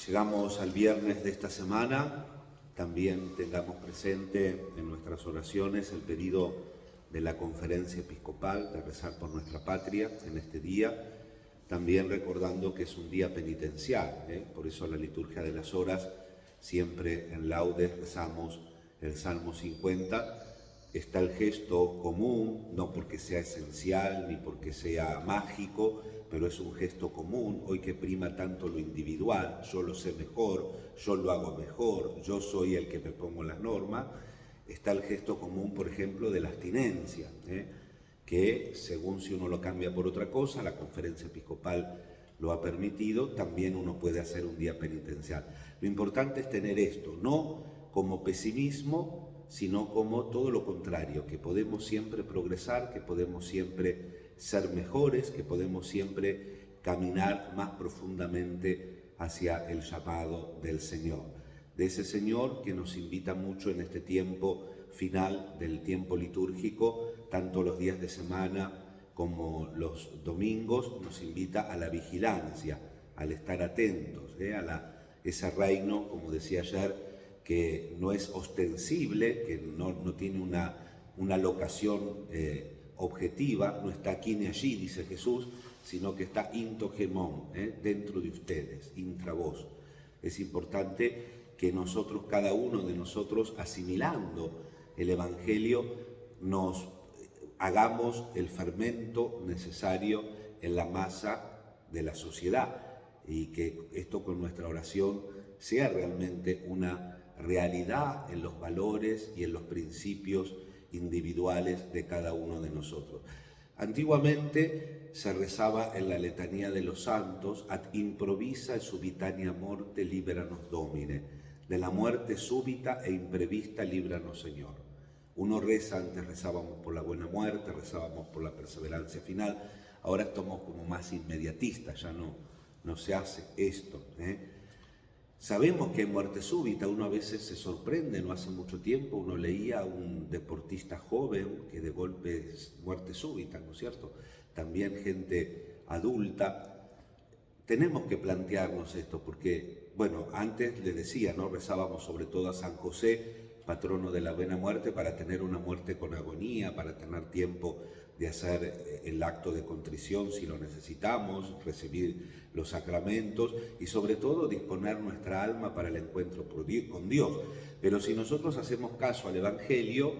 Llegamos al viernes de esta semana, también tengamos presente en nuestras oraciones el pedido de la Conferencia Episcopal de rezar por nuestra patria en este día, también recordando que es un día penitencial, por eso la liturgia de las horas, siempre en laudes rezamos el Salmo 50, está el gesto común, no porque sea esencial ni porque sea mágico, pero es un gesto común, hoy que prima tanto lo individual, yo lo sé mejor, yo lo hago mejor, yo soy el que me pongo las normas. Está el gesto común, por ejemplo, de la abstinencia, que según si uno lo cambia por otra cosa, la Conferencia Episcopal lo ha permitido, también uno puede hacer un día penitencial. Lo importante es tener esto, no como pesimismo, sino como todo lo contrario, que podemos siempre progresar, que podemos siempre ser mejores, que podemos siempre caminar más profundamente hacia el llamado del Señor. De ese Señor que nos invita mucho en este tiempo final del tiempo litúrgico, tanto los días de semana como los domingos, nos invita a la vigilancia, al estar atentos, ese reino, como decía ayer, que no es ostensible, que no tiene una locación objetiva, no está aquí ni allí, dice Jesús, sino que está into gemón, dentro de ustedes, intra vos. Es importante que nosotros, cada uno de nosotros, asimilando el Evangelio, nos hagamos el fermento necesario en la masa de la sociedad y que esto con nuestra oración sea realmente una realidad en los valores y en los principios individuales de cada uno de nosotros. Antiguamente se rezaba en la letanía de los santos: ad improvisa e subitania morte liberanos Domine, de la muerte súbita e imprevista líbranos Señor. Uno reza, antes rezábamos por la buena muerte, rezábamos por la perseverancia final, ahora estamos como más inmediatistas, ya no se hace esto. Sabemos que hay muerte súbita, uno a veces se sorprende, no hace mucho tiempo uno leía a un deportista joven que de golpe es muerte súbita, ¿no es cierto? También gente adulta. Tenemos que plantearnos esto porque, bueno, antes le decía, ¿no? Rezábamos sobre todo a San José, patrono de la buena muerte, para tener una muerte con agonía, para tener tiempo de hacer el acto de contrición si lo necesitamos, recibir los sacramentos y sobre todo disponer nuestra alma para el encuentro con Dios. Pero si nosotros hacemos caso al Evangelio,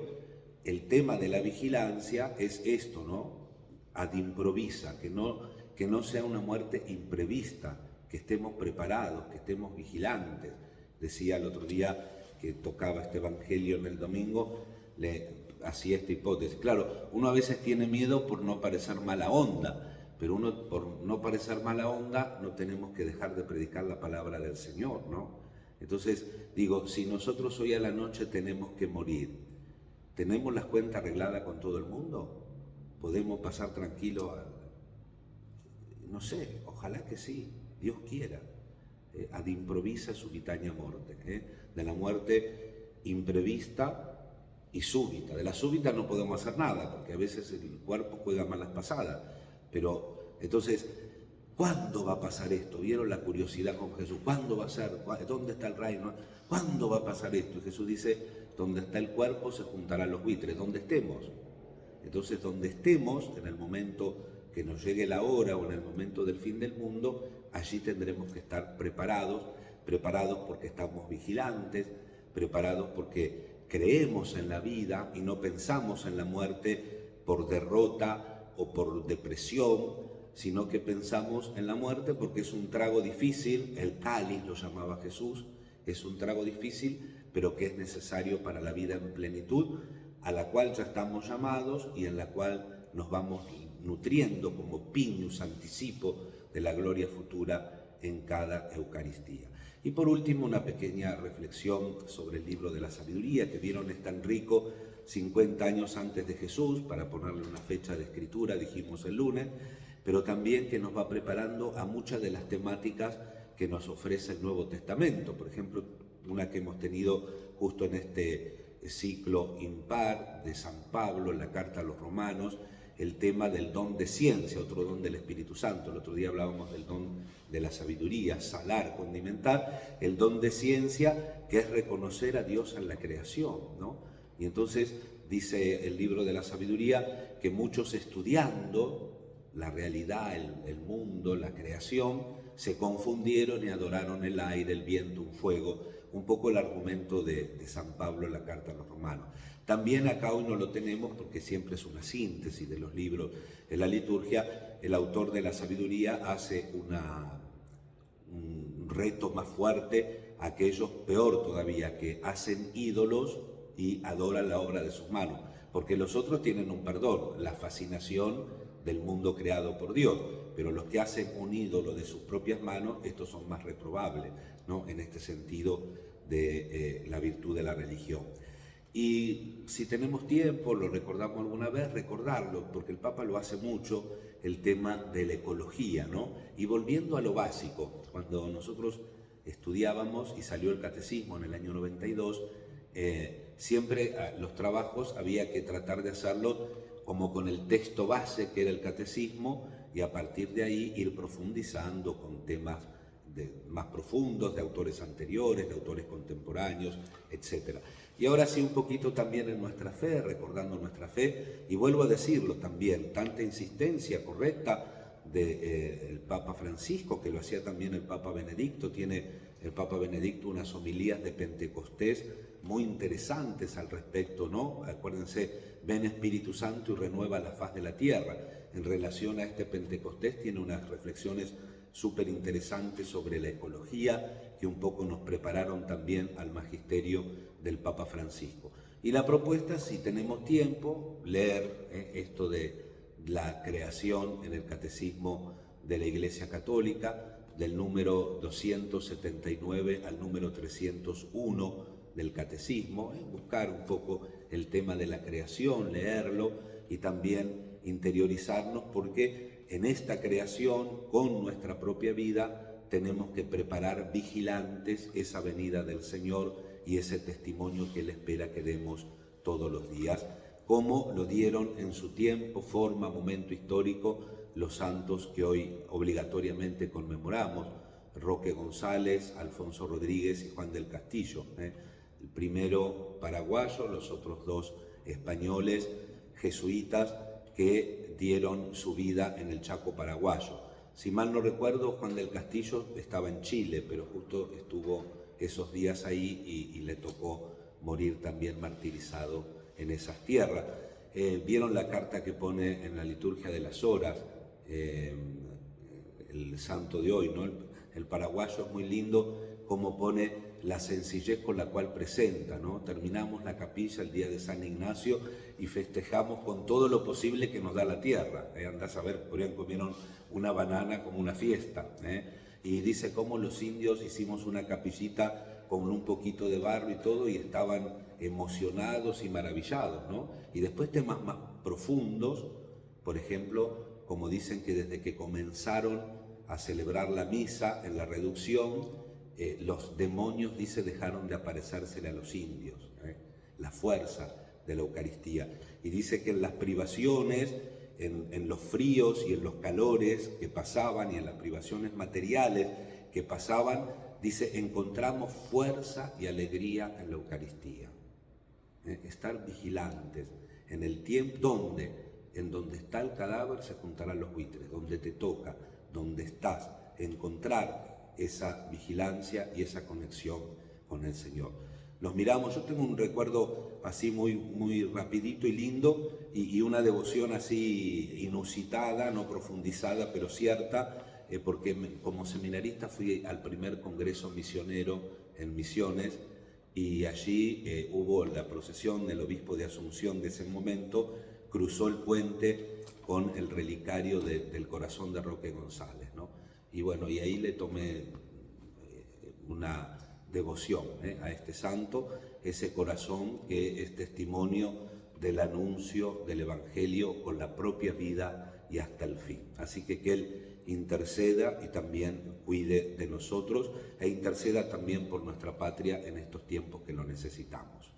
el tema de la vigilancia es esto, ¿no? Ad improvisa, que no sea una muerte imprevista, que estemos preparados, que estemos vigilantes. Decía el otro día que tocaba este Evangelio en el domingo, le hacía esta hipótesis. Claro, uno a veces tiene miedo por no parecer mala onda, pero uno por no parecer mala onda no tenemos que dejar de predicar la palabra del Señor, ¿no? Entonces digo, si nosotros hoy a la noche tenemos que morir, ¿tenemos las cuentas arregladas con todo el mundo? ¿Podemos pasar tranquilo? No sé, ojalá que sí, Dios quiera. Ad improvisa subitania morte, de la muerte imprevista y súbita. De la súbita no podemos hacer nada, porque a veces el cuerpo juega malas pasadas. Pero, entonces, ¿cuándo va a pasar esto? ¿Vieron la curiosidad con Jesús? ¿Cuándo va a ser? ¿Dónde está el reino? ¿Cuándo va a pasar esto? Y Jesús dice, donde está el cuerpo se juntarán los buitres, donde estemos. Entonces, donde estemos, en el momento que nos llegue la hora o en el momento del fin del mundo, allí tendremos que estar preparados porque estamos vigilantes, preparados porque creemos en la vida y no pensamos en la muerte por derrota o por depresión, sino que pensamos en la muerte porque es un trago difícil, el cáliz lo llamaba Jesús, es un trago difícil, pero que es necesario para la vida en plenitud, a la cual ya estamos llamados y en la cual nos vamos nutriendo como piñus, anticipo de la gloria futura en cada Eucaristía. Y por último, una pequeña reflexión sobre el libro de la sabiduría, que vieron es tan rico, 50 años antes de Jesús, para ponerle una fecha de escritura, dijimos el lunes, pero también que nos va preparando a muchas de las temáticas que nos ofrece el Nuevo Testamento. Por ejemplo, una que hemos tenido justo en este ciclo impar de San Pablo, en la carta a los Romanos, el tema del don de ciencia, otro don del Espíritu Santo. El otro día hablábamos del don de la sabiduría, salar, condimentar, el don de ciencia, que es reconocer a Dios en la creación, ¿no? Y entonces dice el libro de la sabiduría que muchos estudiando la realidad, el mundo, la creación, se confundieron y adoraron el aire, el viento, un fuego, un poco el argumento de San Pablo en la carta a los romanos. También acá hoy no lo tenemos porque siempre es una síntesis de los libros de la liturgia. El autor de la sabiduría hace un reto más fuerte a aquellos, peor todavía, que hacen ídolos y adoran la obra de sus manos, porque los otros tienen un perdón, la fascinación del mundo creado por Dios, pero los que hacen un ídolo de sus propias manos, estos son más reprobables, ¿no? En este sentido de la virtud de la religión. Y si tenemos tiempo, lo recordamos alguna vez, recordarlo, porque el Papa lo hace mucho, el tema de la ecología, ¿no? Y volviendo a lo básico, cuando nosotros estudiábamos y salió el catecismo en el año 92, siempre los trabajos había que tratar de hacerlo como con el texto base que era el catecismo y a partir de ahí ir profundizando con temas más profundos de autores anteriores, de autores contemporáneos, etc. Y ahora sí un poquito también en nuestra fe, recordando nuestra fe, y vuelvo a decirlo también, tanta insistencia correcta del Papa Francisco, que lo hacía también el Papa Benedicto, tiene el Papa Benedicto unas homilías de Pentecostés muy interesantes al respecto, ¿no? Acuérdense, ven Espíritu Santo y renueva la faz de la tierra. En relación a este Pentecostés tiene unas reflexiones súper interesantes sobre la ecología que un poco nos prepararon también al magisterio del Papa Francisco. Y la propuesta, si tenemos tiempo, leer esto de la creación en el Catecismo de la Iglesia Católica, del número 279 al número 301 del Catecismo, buscar un poco el tema de la creación, leerlo y también interiorizarnos, porque en esta creación, con nuestra propia vida, tenemos que preparar vigilantes esa venida del Señor y ese testimonio que Él espera que demos todos los días, como lo dieron en su tiempo, forma, momento histórico, los santos que hoy obligatoriamente conmemoramos, Roque González, Alfonso Rodríguez y Juan del Castillo, el primero paraguayo, los otros dos españoles, jesuitas, que dieron su vida en el Chaco paraguayo. Si mal no recuerdo, Juan del Castillo estaba en Chile, pero justo estuvo esos días ahí y le tocó morir también martirizado en esas tierras. Vieron la carta que pone en la liturgia de las horas, el santo de hoy, ¿no? El paraguayo es muy lindo como pone la sencillez con la cual presenta, ¿no? Terminamos la capilla el día de San Ignacio y festejamos con todo lo posible que nos da la tierra. Andás a ver, por ahí comieron una banana como una fiesta. Y dice cómo los indios hicimos una capillita con un poquito de barro y todo y estaban emocionados y maravillados, ¿no? Y después temas más profundos, por ejemplo, como dicen que desde que comenzaron a celebrar la misa en la reducción, los demonios, dice, dejaron de aparecérsele a los indios, la fuerza de la Eucaristía. Y dice que en las privaciones, en los fríos y en los calores que pasaban y en las privaciones materiales que pasaban, dice, encontramos fuerza y alegría en la Eucaristía. Estar vigilantes en el tiempo, ¿dónde? En donde está el cadáver se juntarán los buitres, donde te toca, donde estás, encontrar esa vigilancia y esa conexión con el Señor. Los miramos, yo tengo un recuerdo así muy rapidito y lindo y una devoción así inusitada, no profundizada, pero cierta, porque como seminarista fui al primer congreso misionero en Misiones y allí hubo la procesión del obispo de Asunción de ese momento, cruzó el puente con el relicario del corazón de Roque González, ¿no? Y bueno, y ahí le tomé una devoción a este santo, ese corazón que es testimonio del anuncio del Evangelio con la propia vida y hasta el fin. Así que Él interceda y también cuide de nosotros e interceda también por nuestra patria en estos tiempos que lo necesitamos.